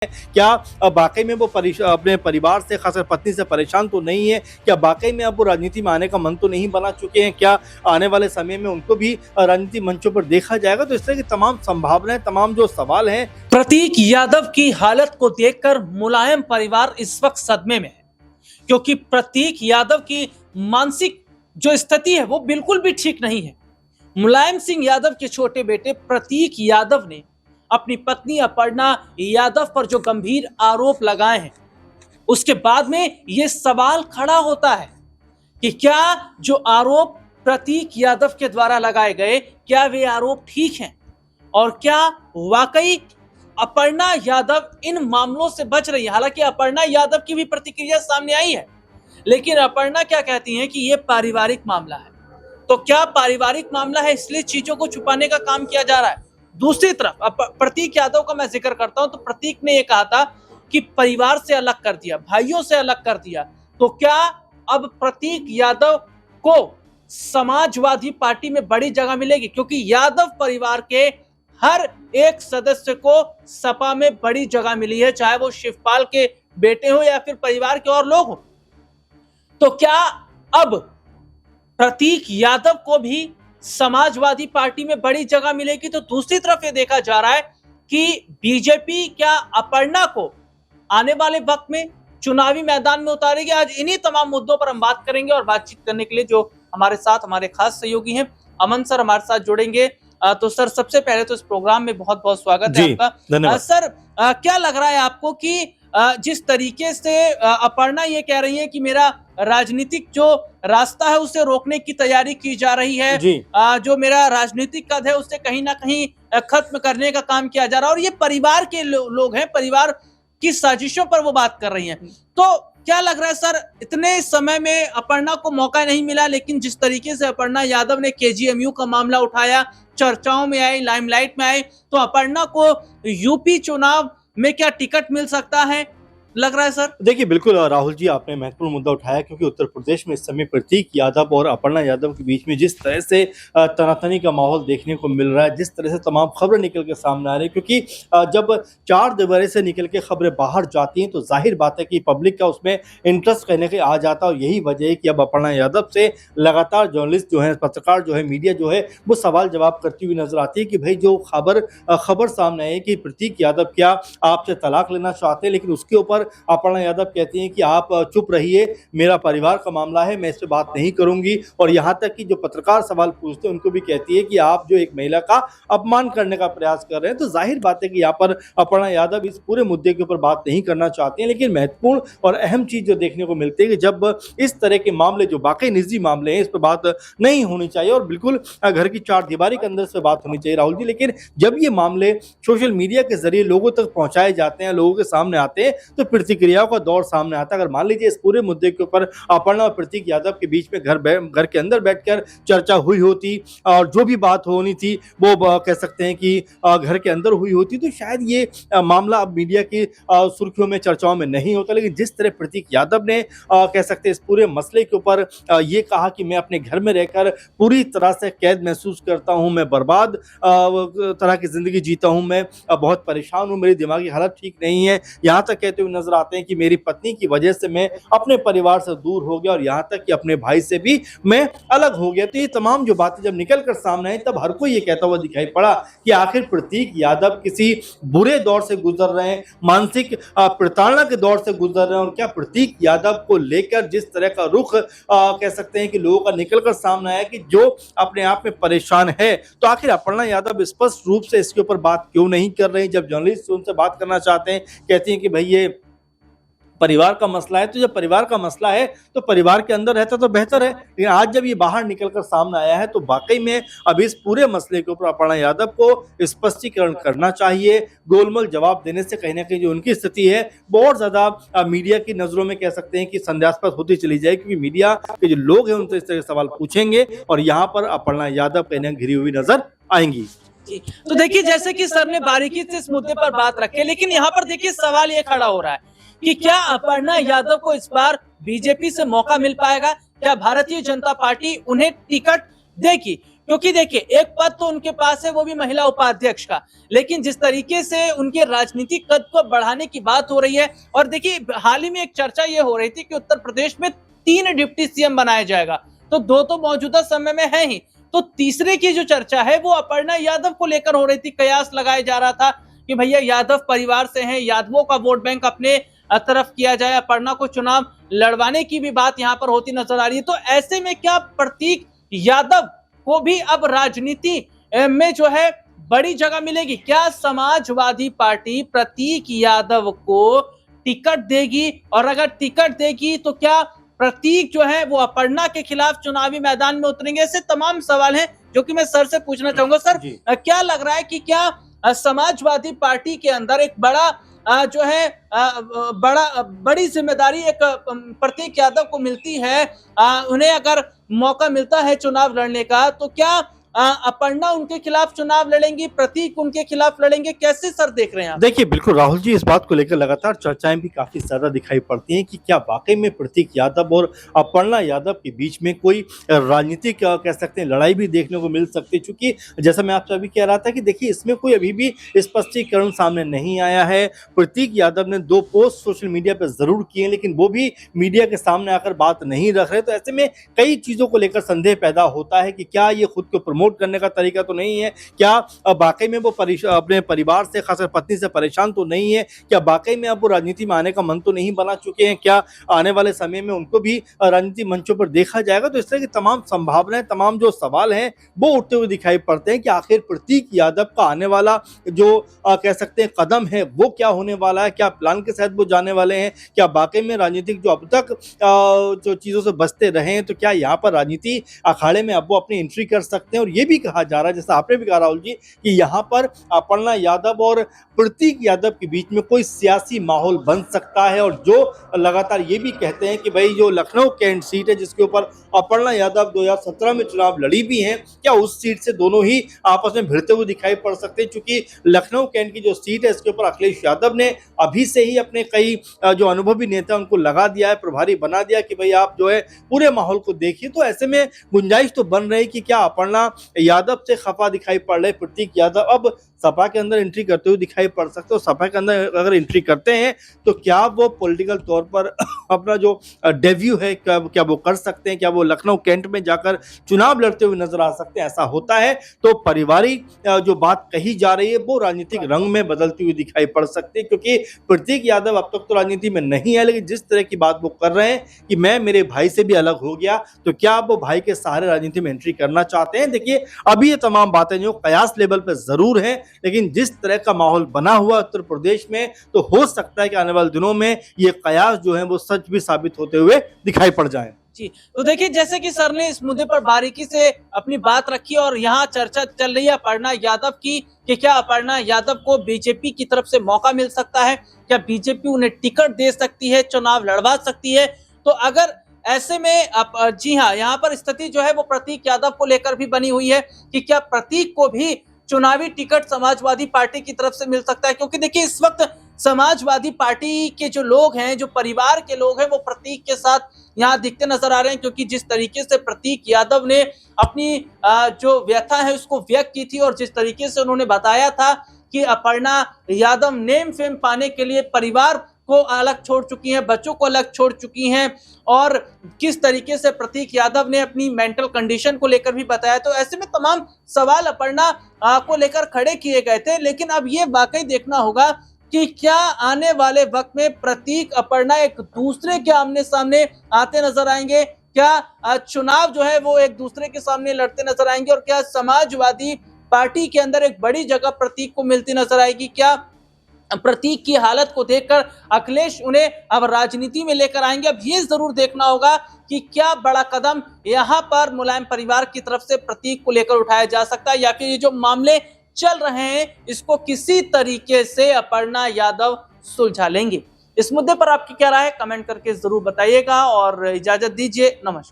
क्या वाकई में वो अपने परिवार से खासकर पत्नी से परेशान तो नहीं है? क्या वाकई में अब वो राजनीति में आने का मन तो नहीं बना चुके हैं? क्या आने वाले समय में उनको भी राजनीति मंचों पर देखा जाएगा? तो इस तरह की तमाम संभावनाएं, तमाम जो सवाल हैं। प्रतीक यादव की हालत को देखकर मुलायम परिवार इस वक्त सदमे में है, क्योंकि प्रतीक यादव की मानसिक जो स्थिति है वो बिल्कुल भी ठीक नहीं है। मुलायम सिंह यादव के छोटे बेटे प्रतीक यादव ने अपनी पत्नी अपर्णा यादव पर जो गंभीर आरोप लगाए हैं, उसके बाद में यह सवाल खड़ा होता है कि क्या जो आरोप प्रतीक यादव के द्वारा लगाए गए, क्या वे आरोप ठीक हैं और क्या वाकई अपर्णा यादव इन मामलों से बच रही है। हालांकि अपर्णा यादव की भी प्रतिक्रिया सामने आई है, लेकिन अपर्णा क्या कहती हैं कि यह पारिवारिक मामला है। तो क्या पारिवारिक मामला है इसलिए चीजों को छुपाने का काम किया जा रहा है? दूसरी तरफ प्रतीक यादव का मैं जिक्र करता हूं तो प्रतीक ने यह कहा था कि परिवार से अलग कर दिया, भाइयों से अलग कर दिया। तो क्या अब प्रतीक यादव को समाजवादी पार्टी में बड़ी जगह मिलेगी? क्योंकि यादव परिवार के हर एक सदस्य को सपा में बड़ी जगह मिली है, चाहे वो शिवपाल के बेटे हो या फिर परिवार के और लोग हो। तो क्या अब प्रतीक यादव को भी समाजवादी पार्टी में बड़ी जगह मिलेगी? तो दूसरी तरफ ये देखा जा रहा है कि बीजेपी क्या अपर्णा को आने वाले वक्त में चुनावी मैदान में उतारेगी? आज इन्हीं तमाम मुद्दों पर हम बात करेंगे और बातचीत करने के लिए जो हमारे साथ हमारे खास सहयोगी हैं, अमन सर हमारे साथ जुड़ेंगे। तो सर, सबसे पहले तो इस प्रोग्राम में बहुत बहुत स्वागत है आपका। सर, क्या लग रहा है आपको कि जिस तरीके से अपर्णा ये कह रही है कि मेरा राजनीतिक जो रास्ता है उसे रोकने की तैयारी की जा रही है, जो मेरा राजनीतिक कद है उसे कहीं ना कहीं खत्म करने का काम किया जा रहा है, और ये परिवार के लोग हैं, परिवार की साजिशों पर वो बात कर रही हैं। तो क्या लग रहा है सर, इतने समय में अपर्णा को मौका नहीं मिला, लेकिन जिस तरीके से अपर्णा यादव ने केजीएमयू का मामला उठाया, चर्चाओं में आई, लाइमलाइट में आई, तो अपर्णा को यूपी चुनाव में क्या टिकट मिल सकता है, लग रहा है सर? देखिए, बिल्कुल राहुल जी, आपने महत्वपूर्ण मुद्दा उठाया, क्योंकि उत्तर प्रदेश में इस समय प्रतीक यादव और अपर्णा यादव के बीच में जिस तरह से तनातनी का माहौल देखने को मिल रहा है, जिस तरह से तमाम खबरें निकल के सामने आ रही है, क्योंकि जब चार दीवारी से निकल के खबरें बाहर जाती हैं तो जाहिर बात है कि पब्लिक का उसमें इंटरेस्ट कहीं ना कहीं आ जाता है। और यही वजह है कि अब अपर्णा यादव से लगातार जर्नलिस्ट जो है, पत्रकार जो है, मीडिया जो है, वो सवाल जवाब करती हुई नजर आती है कि भाई जो खबर सामने आई है कि प्रतीक यादव क्या आपसे तलाक लेना चाहते हैं, लेकिन उसके ऊपर अपर्णा यादव कहती हैं कि आप चुप रहिए, मेरा परिवार का मामला है, मैं इस पे बात नहीं करूंगी। और यहां तक कि जो पत्रकार सवाल पूछते हैं उनको भी कहती है कि आप जो एक महिला का अपमान करने का प्रयास कर रहे हैं। तो जाहिर बात है कि यहाँ पर अपर्णा यादव इस पूरे मुद्दे के ऊपर बात नहीं करना चाहती हैं। लेकिन महत्वपूर्ण और अहम चीज जो देखने को मिलती है कि जब इस तरह के मामले, जो वाकई निजी मामले हैं, इस पर बात नहीं होनी चाहिए और बिल्कुल घर की चार दीवारी के अंदर से बात होनी चाहिए राहुल जी। लेकिन जब ये मामले सोशल मीडिया के जरिए लोगों तक पहुंचाए जाते हैं, लोगों के सामने आते हैं, तो प्रतिक्रियाओं का दौर सामने आता है। अगर मान लीजिए इस पूरे मुद्दे के ऊपर अपर्णा और प्रतीक यादव के बीच में घर के अंदर बैठकर चर्चा हुई होती और जो भी बात होनी थी वो कह सकते हैं कि घर के अंदर हुई होती, तो शायद ये मामला अब मीडिया की सुर्खियों में, चर्चाओं में नहीं होता। लेकिन जिस तरह प्रतीक यादव ने कह सकते हैं इस पूरे मसले के ऊपर ये कहा कि मैं अपने घर में रहकर पूरी तरह से कैद महसूस करता हूं, मैं बर्बाद तरह की जिंदगी जीता हूं, मैं बहुत परेशान हूं, मेरी दिमागी हालत ठीक नहीं है, यहां तक कहते हुए नजर आते हैं कि मेरी पत्नी की वजह से मैं अपने परिवार से दूर हो गया और यहां तक कि अपने भाई से भी मैं अलग हो गया। तो ये तमाम जो बातें जब निकल कर सामने आई, तब हर कोई ये कहता हुआ दिखाई पड़ा कि आखिर प्रतीक यादव किसी बुरे दौर से गुजर रहे हैं, मानसिक प्रताड़ना के दौर से गुजर रहे हैं। और क्या प्रतीक यादव को लेकर जिस तरह का रुख कह सकते हैं कि लोगों का निकल कर सामने आया कि जो अपने आप में परेशान है, तो आखिर अपर्णा यादव स्पष्ट रूप से इसके ऊपर बात क्यों नहीं कर रही? जब जर्नलिस्ट उनसे बात करना चाहते हैं, कहती हैं कि भाई ये परिवार का मसला है। तो जब परिवार का मसला है तो परिवार के अंदर रहता तो बेहतर है। लेकिन आज जब ये बाहर निकलकर सामने आया है तो वाकई में अब इस पूरे मसले के ऊपर अपर्णा यादव को स्पष्टीकरण करना चाहिए। गोलमोल जवाब देने से कहीं ना कहीं जो उनकी स्थिति है बहुत ज्यादा मीडिया की नजरों में कह सकते हैं कि संदेहास्पद होती चली जाए, क्योंकि मीडिया के जो लोग हैं उनसे इस तरह के सवाल पूछेंगे और यहाँ पर अपर्णा यादव कहीं ना घिरी हुई नजर आएंगी। तो देखिए, जैसे कि सर ने बारीकी से इस मुद्दे पर बात रखी, लेकिन यहाँ पर देखिए सवाल ये खड़ा हो रहा है कि क्या अपर्णा यादव को इस बार बीजेपी से मौका मिल पाएगा? क्या भारतीय जनता पार्टी उन्हें टिकट देगी? क्योंकि देखिए एक पद तो उनके पास है, वो भी महिला उपाध्यक्ष का, लेकिन जिस तरीके से उनके राजनीतिक कद को बढ़ाने की बात हो रही है, और देखिए हाल ही में एक चर्चा ये हो रही थी कि उत्तर प्रदेश में 3 डिप्टी सीएम बनाया जाएगा, तो 2 तो मौजूदा समय में है ही, तो तीसरे की जो चर्चा है वो अपर्णा यादव को लेकर हो रही थी। कयास लगाया जा रहा था कि भैया यादव परिवार से हैं, यादवों का वोट बैंक अपने तरफ किया जाए, अपर्णा को चुनाव लड़वाने की भी बात यहाँ पर होती नजर आ रही है। तो ऐसे में क्या प्रतीक यादव को भी अब राजनीति में जो है बड़ी जगह मिलेगी? क्या समाजवादी पार्टी प्रतीक यादव को टिकट देगी, और अगर टिकट देगी तो क्या प्रतीक जो है वो अपर्णा के खिलाफ चुनावी मैदान में उतरेंगे? ऐसे तमाम सवाल हैं जो कि मैं सर से पूछना चाहूंगा। सर, क्या लग रहा है कि क्या समाजवादी पार्टी के अंदर एक बड़ा जो है बड़ी जिम्मेदारी एक प्रतीक यादव को मिलती है, उन्हें अगर मौका मिलता है चुनाव लड़ने का, तो क्या अपर्णा उनके खिलाफ चुनाव लड़ेंगी, प्रतीक उनके खिलाफ लड़ेंगे? कैसे सर देख रहे हैं आप? देखिए बिल्कुल राहुल जी, इस बात को लेकर लगातार चर्चाएं भी काफी ज्यादा दिखाई पड़ती हैं कि क्या वाकई में प्रतीक यादव और अपर्णा यादव के बीच में कोई राजनीतिक कह सकते हैं लड़ाई भी देखने को मिल सकती है। चूंकि जैसा मैं आपसे अभी कह रहा था कि देखिए इसमें कोई अभी भी स्पष्टीकरण सामने नहीं आया है। प्रतीक यादव ने 2 पोस्ट सोशल मीडिया पर जरूर किए, लेकिन वो भी मीडिया के सामने आकर बात नहीं रख रहे। तो ऐसे में कई चीजों को लेकर संदेह पैदा होता है कि क्या ये खुद को प्रमोट करने का तरीका तो नहीं है, क्या वाकई में वो अपने परिवार से, खासकर पत्नी से परेशान तो नहीं है, क्या वाकई में अब वो राजनीति में आने का मन तो नहीं बना चुके हैं, क्या आने वाले समय में उनको भी राजनीति मंचों पर देखा जाएगा? तो इस तरह की तमाम संभावनाएं, तमाम जो सवाल हैं वो उठते हुए दिखाई पड़ते हैं कि आखिर प्रतीक यादव का आने वाला जो कह सकते हैं कदम है वो क्या होने वाला है, क्या प्लान के साथ वो जाने वाले हैं, क्या वाकई में राजनीतिक जो अब तक जो चीजों से बचते रहे हैं, तो क्या यहाँ पर राजनीति अखाड़े में अब वो अपनी एंट्री कर सकते हैं? और ये भी कहा जा रहा है, जैसा आपने भी कहा राहुल जी, कि यहाँ पर अपर्णा यादव और प्रतीक यादव के बीच में कोई सियासी माहौल बन सकता है। और जो लगातार ये भी कहते हैं कि भाई जो लखनऊ कैंट सीट है जिसके ऊपर अपर्णा यादव 2017 में चुनाव लड़ी भी हैं, क्या उस सीट से दोनों ही आपस में भिड़ते हुए दिखाई पड़ सकते हैं? क्योंकि लखनऊ कैंट की जो सीट है इसके ऊपर अखिलेश यादव ने अभी से ही अपने कई जो अनुभवी नेता उनको लगा दिया है, प्रभारी बना दिया कि भाई आप जो है पूरे माहौल को देखिए। तो ऐसे में गुंजाइश तो बन रही कि क्या अपर्णा यादव से खफा दिखाई पड़ रहे प्रतीक यादव अब सपा के अंदर एंट्री करते हुए दिखाई पड़ सकते हो। सपा के अंदर अगर एंट्री करते हैं तो क्या वो पॉलिटिकल तौर पर अपना जो डेब्यू है क्या वो कर सकते हैं? क्या वो लखनऊ कैंट में जाकर चुनाव लड़ते हुए नजर आ सकते हैं? ऐसा होता है तो पारिवारिक जो बात कही जा रही है वो राजनीतिक रंग में बदलती हुई दिखाई पड़ सकती है। क्योंकि प्रतीक यादव अब तक तो राजनीति में नहीं है, लेकिन जिस तरह की बात वो कर रहे हैं कि मैं मेरे भाई से भी अलग हो गया, तो क्या वो भाई के सहारे राजनीति में एंट्री करना चाहते हैं? देखिए अभी ये तमाम बातें जो कयास लेवल पर जरूर हैं, लेकिन जिस तरह का माहौल बना हुआ उत्तर प्रदेश में, तो हो सकता है कि आने वाले दिनों में ये कयास जो है वो सच भी साबित होते हुए दिखाई पड़ जाए। जी, तो देखिए जैसे कि सर ने इस मुद्दे पर बारीकी से अपनी बात रखी, और यहाँ चर्चा चल रही है अपर्णा यादव की कि क्या अपर्णा यादव को बीजेपी की तरफ से मौका मिल सकता है, क्या बीजेपी उन्हें टिकट दे सकती है, चुनाव लड़वा सकती है? तो अगर ऐसे में जी हाँ, यहाँ पर स्थिति जो है वो प्रतीक यादव को लेकर भी बनी हुई है कि क्या प्रतीक को भी चुनावी टिकट समाजवादी पार्टी की तरफ से मिल सकता है? क्योंकि देखिए इस वक्त समाजवादी पार्टी के जो लोग हैं, जो परिवार के लोग हैं, वो प्रतीक के साथ यहाँ दिखते नजर आ रहे हैं। क्योंकि जिस तरीके से प्रतीक यादव ने अपनी जो व्यथा है उसको व्यक्त की थी, और जिस तरीके से उन्होंने बताया था कि अपर्णा यादव नेम फेम पाने के लिए परिवार को अलग छोड़ चुकी हैं, बच्चों को अलग छोड़ चुकी हैं, और किस तरीके से प्रतीक यादव ने अपनी मेंटल कंडीशन को लेकर भी बताया। तो ऐसे में तमाम सवाल अपर्णा को लेकर खड़े किए गए थे। लेकिन अब ये वाकई देखना होगा कि क्या आने वाले वक्त में प्रतीक अपर्णा एक दूसरे के आमने सामने आते नजर आएंगे? क्या चुनाव जो है वो एक दूसरे के सामने लड़ते नजर आएंगे? और क्या समाजवादी पार्टी के अंदर एक बड़ी जगह प्रतीक को मिलती नजर आएगी? क्या प्रतीक की हालत को देखकर अखिलेश उन्हें अब राजनीति में लेकर आएंगे? अब ये जरूर देखना होगा कि क्या बड़ा कदम यहाँ पर मुलायम परिवार की तरफ से प्रतीक को लेकर उठाया जा सकता है, या फिर ये जो मामले चल रहे हैं इसको किसी तरीके से अपर्णा यादव सुलझा लेंगे। इस मुद्दे पर आपकी क्या राय है, कमेंट करके जरूर बताइएगा, और इजाजत दीजिए। नमस्कार।